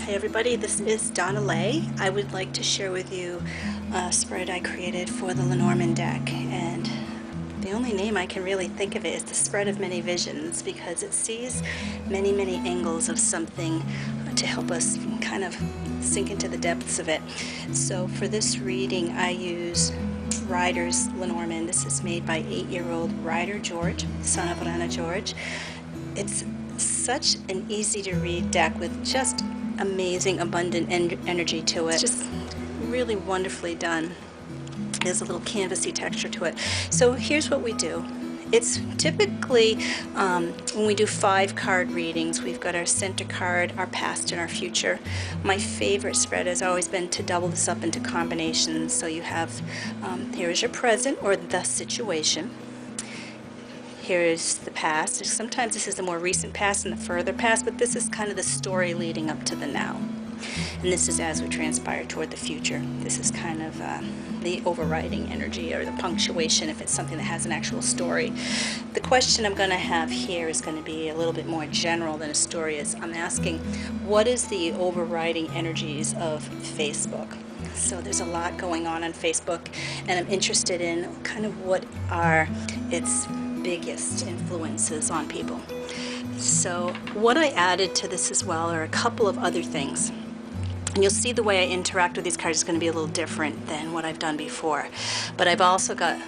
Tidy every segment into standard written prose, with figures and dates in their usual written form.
Hi everybody, this is Donnaleigh. I would like to share with you a spread I created for the Lenormand deck, and the only name I can really think of it is the spread of many visions, because it sees many angles of something to help us kind of sink into the depths of it. So for this reading I use Ryder's Lenormand. This is made by 8-year-old Ryder George, son of Rana George. It's such an easy to read deck with just amazing abundant energy to it. It's just really wonderfully done. There's a little canvasy texture to it. So here's what we do. It's typically when we do 5-card readings, we've got our center card, our past, and our future. My favorite spread has always been to double this up into combinations. So you have here is your present or the situation. Here is the past. Sometimes this is the more recent past and the further past, but this is kind of the story leading up to the now. And this is as we transpire toward the future. This is kind of the overriding energy or the punctuation if it's something that has an actual story. The question I'm going to have here is going to be a little bit more general than a story is. I'm asking, what is the overriding energies of Facebook? So there's a lot going on Facebook, and I'm interested in kind of what are its biggest influences on people. So what I added to this as well are a couple of other things. And you'll see the way I interact with these cards is going to be a little different than what I've done before. But I've also got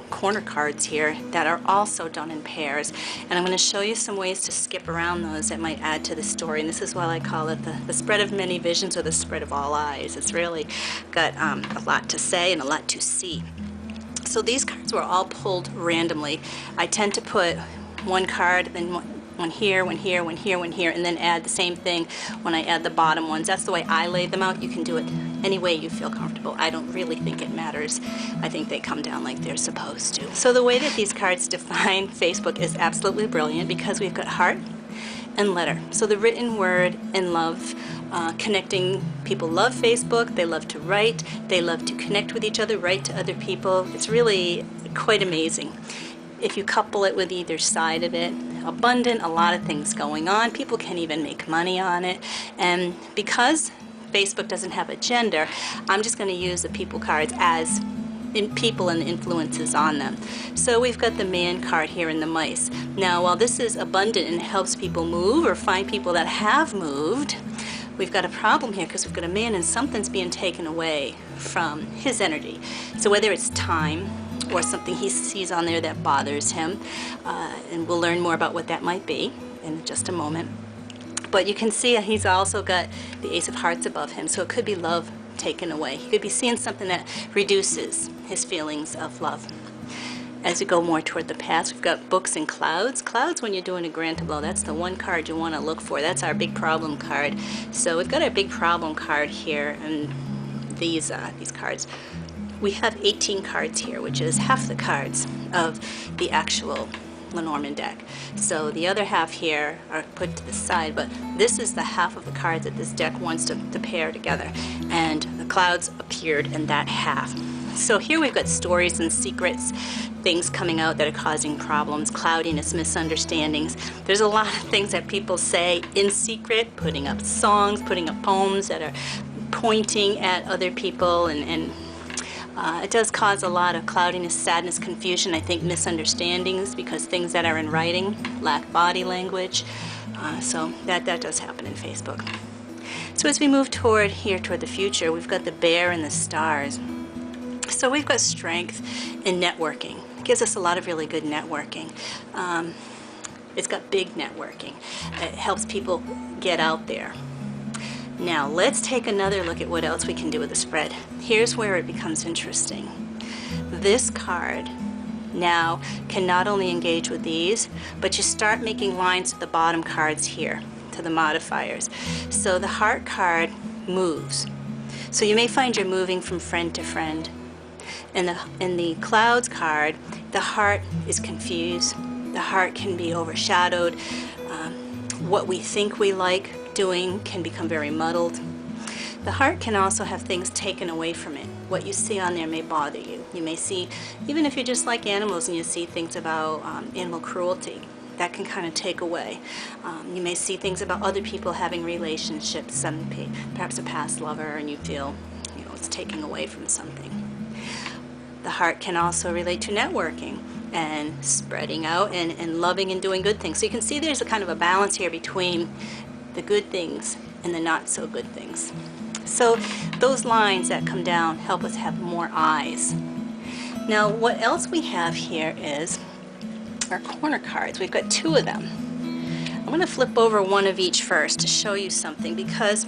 corner cards here that are also done in pairs. And I'm going to show you some ways to skip around those that might add to the story. And this is why I call it the spread of many visions, or the spread of all eyes. It's really got a lot to say and a lot to see. So these cards were all pulled randomly. I tend to put one card, then one here, one here, one here, one here, and then add the same thing when I add the bottom ones. That's the way I lay them out. You can do it any way you feel comfortable. I don't really think it matters. I think they come down like they're supposed to. So the way that these cards define Facebook is absolutely brilliant, because we've got heart and letter. So the written word and love, connecting. People love Facebook, they love to write, they love to connect with each other, write to other people. It's really quite amazing. If you couple it with either side of it, abundant, a lot of things going on. People can even make money on it. And because Facebook doesn't have a gender, I'm just going to use the people cards as in people and the influences on them. So we've got the man card here and the mice. Now, while this is abundant and helps people move or find people that have moved, we've got a problem here because we've got a man and something's being taken away from his energy. So whether it's time or something he sees on there that bothers him, and we'll learn more about what that might be in just a moment. But you can see he's also got the Ace of Hearts above him, so it could be love taken away. He could be seeing something that reduces his feelings of love. As we go more toward the past, we've got books and clouds. Clouds, when you're doing a grand tableau, that's the one card you want to look for. That's our big problem card. So we've got our big problem card here, and these cards. We have 18 cards here, which is half the cards of the actual Lenormand deck. So the other half here are put to the side, but this is the half of the cards that this deck wants to pair together. And the clouds appeared in that half. So here we've got stories and secrets, things coming out that are causing problems, cloudiness, misunderstandings. There's a lot of things that people say in secret, putting up songs, putting up poems that are pointing at other people, and it does cause a lot of cloudiness, sadness, confusion, I think misunderstandings, because things that are in writing lack body language. So that does happen in Facebook. So as we move toward the future, we've got the bear and the stars. So we've got strength in networking. It gives us a lot of really good networking. It's got big networking. It helps people get out there. Now let's take another look at what else we can do with the spread. Here's where it becomes interesting. This card now can not only engage with these, but you start making lines to the bottom cards here, to the modifiers. So the heart card moves. So you may find you're moving from friend to friend. In the clouds card, the heart is confused. The heart can be overshadowed. What we think we like doing can become very muddled. The heart can also have things taken away from it. What you see on there may bother you. You may see, even if you just like animals and you see things about animal cruelty, that can kind of take away. You may see things about other people having relationships, perhaps a past lover, and you feel, you know, it's taking away from something. The heart can also relate to networking and spreading out and loving and doing good things. So you can see there's a kind of a balance here between the good things and the not so good things. So those lines that come down help us have more eyes. Now what else we have here is our corner cards. We've got 2 of them. I'm going to flip over one of each first to show you something, because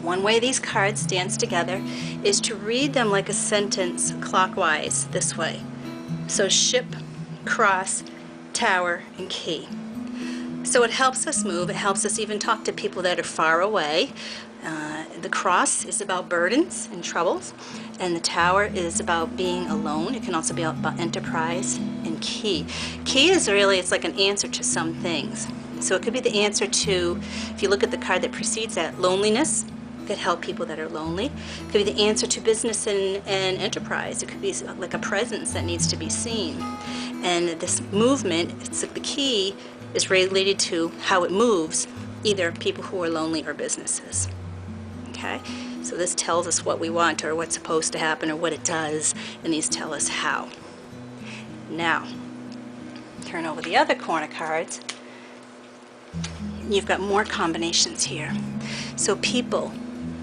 one way these cards dance together is to read them like a sentence clockwise this way. So ship, cross, tower, and key. So it helps us move. It helps us even talk to people that are far away. The cross is about burdens and troubles, and the tower is about being alone. It can also be about enterprise. And key. Key is really, it's like an answer to some things. So it could be the answer to, if you look at the card that precedes that, loneliness. It could help people that are lonely. It could be the answer to business and enterprise. It could be like a presence that needs to be seen. And this movement, it's like the key is related to how it moves, either people who are lonely or businesses. Okay? So this tells us what we want or what's supposed to happen or what it does, and these tell us how. Now, turn over the other corner cards. You've got more combinations here. So people,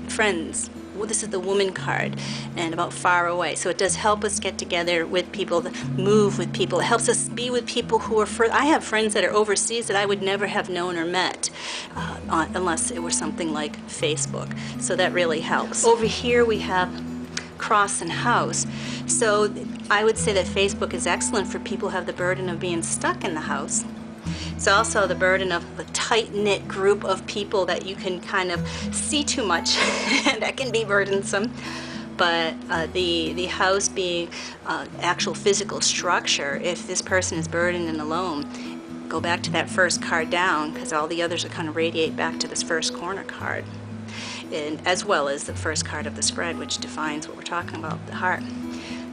friends, well, this is the woman card, and about far away. So it does help us get together with people, move with people. It helps us be with people who are I have friends that are overseas that I would never have known or met unless it were something like Facebook. So that really helps. Over here we have cross and house. So I would say that Facebook is excellent for people who have the burden of being stuck in the house. It's also the burden of a tight-knit group of people that you can kind of see too much, and that can be burdensome. But the house being actual physical structure, if this person is burdened and alone, go back to that first card down, because all the others are kind of radiate back to this first corner card, and as well as the first card of the spread, which defines what we're talking about, the heart.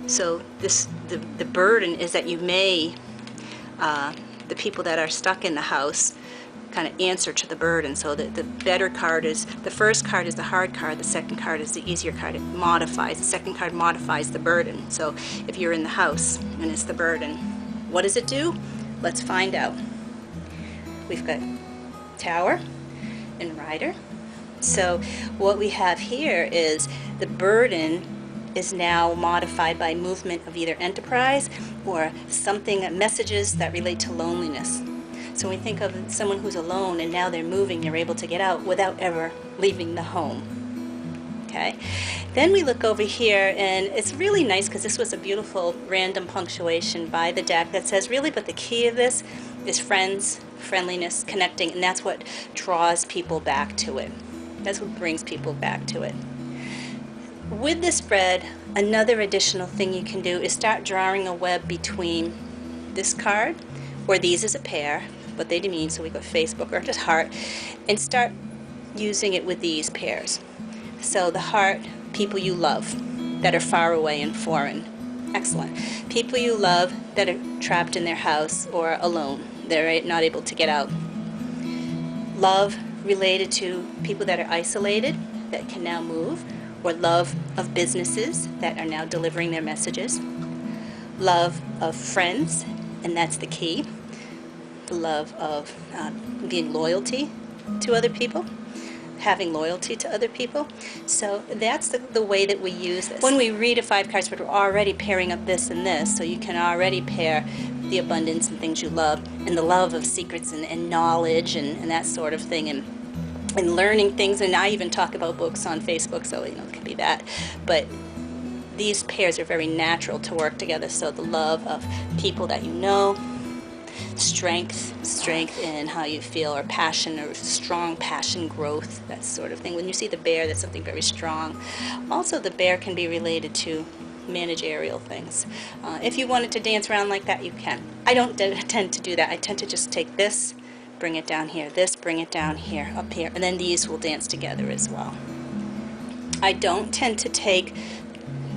So the burden is that you may the people that are stuck in the house kind of answer to the burden. So the better card is, the first card is the hard card, the second card is the easier card. It modifies, the second card modifies the burden. So if you're in the house and it's the burden, what does it do? Let's find out. We've got tower and rider. So what we have here is the burden is now modified by movement of either enterprise or something, messages that relate to loneliness. So we think of someone who's alone and now they're moving, they're able to get out without ever leaving the home. Okay? Then we look over here, and it's really nice because this was a beautiful random punctuation by the deck that says really, but the key of this is friends, friendliness, connecting, and that's what draws people back to it. That's what brings people back to it. With the spread, another additional thing you can do is start drawing a web between this card, or these as a pair, what they mean, so we go Facebook or just heart, and start using it with these pairs. So the heart, people you love that are far away and foreign. Excellent. People you love that are trapped in their house or alone. They're not able to get out. Love related to people that are isolated that can now move, or love of businesses that are now delivering their messages. Love of friends, and that's the key. The love of being loyalty to other people, having loyalty to other people. So that's the way that we use this. When we read a 5 card spread, we're already pairing up this and this, so you can already pair the abundance and things you love, and the love of secrets and knowledge and that sort of thing, and learning things. And I even talk about books on Facebook, so it can be that. But these pairs are very natural to work together. So the love of people that you know, strength in how you feel, or passion, or strong passion growth, that sort of thing. When you see the bear, that's something very strong. Also, the bear can be related to managerial things. If you wanted to dance around like that, you can. I don't tend to do that. I tend to just take this, bring it down here, this, bring it down here, up here, and then these will dance together as well. I don't tend to take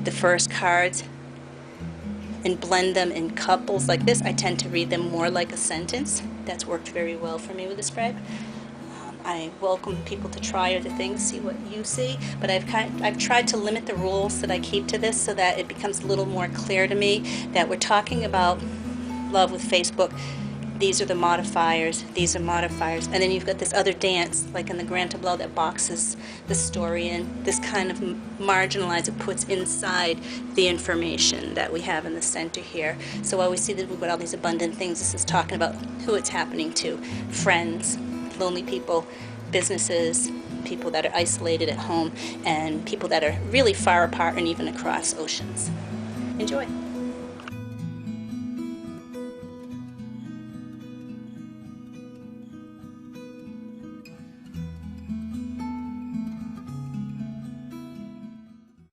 the first cards and blend them in couples like this. I tend to read them more like a sentence, that's worked very well for me with the spread. I welcome people to try other things, see what you see, but I've tried to limit the rules that I keep to this so that it becomes a little more clear to me that we're talking about love with Facebook. These are the modifiers, these are modifiers, and then you've got this other dance, like in the Grand Tableau, that boxes the story in. This kind of marginalizes, it puts inside the information that we have in the center here. So while we see that we've got all these abundant things, this is talking about who it's happening to: friends, lonely people, businesses, people that are isolated at home, and people that are really far apart and even across oceans. Enjoy.